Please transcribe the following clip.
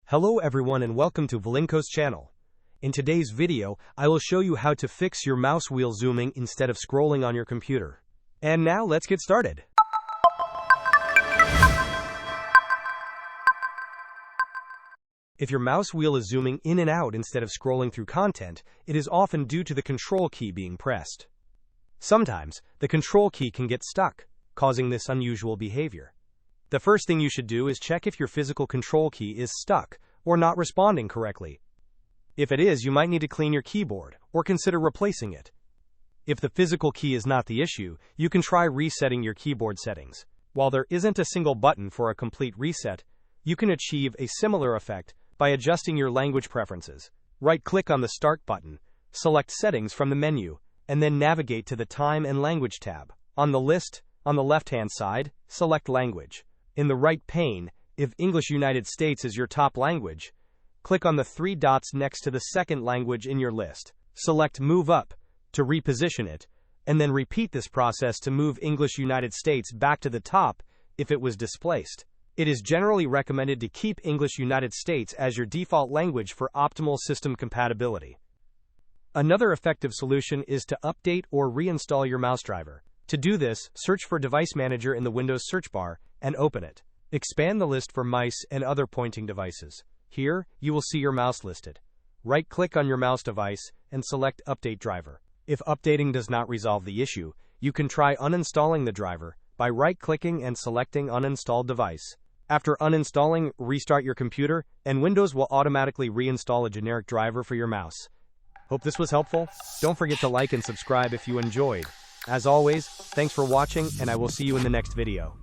Hello everyone and welcome to Valinko's channel. In today's video, I will show you how to fix your mouse wheel zooming instead of scrolling on your computer. And now let's get started. If your mouse wheel is zooming in and out instead of scrolling through content, it is often due to the control key being pressed. Sometimes, the control key can get stuck, causing this unusual behavior. The first thing you should do is check if your physical control key is stuck or not responding correctly. If it is, you might need to clean your keyboard or consider replacing it. If the physical key is not the issue, you can try resetting your keyboard settings. While there isn't a single button for a complete reset, you can achieve a similar effect by adjusting your language preferences. Right-click on the Start button, select Settings from the menu, and then navigate to the Time and Language tab. On the list, on the left-hand side, select Language. In the right pane, if English United States is your top language, click on the three dots next to the second language in your list. Select Move Up to reposition it, and then repeat this process to move English United States back to the top if it was displaced. It is generally recommended to keep English United States as your default language for optimal system compatibility. Another effective solution is to update or reinstall your mouse driver. To do this, search for Device Manager in the Windows search bar and open it. Expand the list for mice and other pointing devices. Here, you will see your mouse listed. Right-click on your mouse device and select Update Driver. If updating does not resolve the issue, you can try uninstalling the driver by right-clicking and selecting Uninstalled Device. After uninstalling, restart your computer, and Windows will automatically reinstall a generic driver for your mouse. Hope this was helpful. Don't forget to like and subscribe if you enjoyed. As always, thanks for watching, and I will see you in the next video.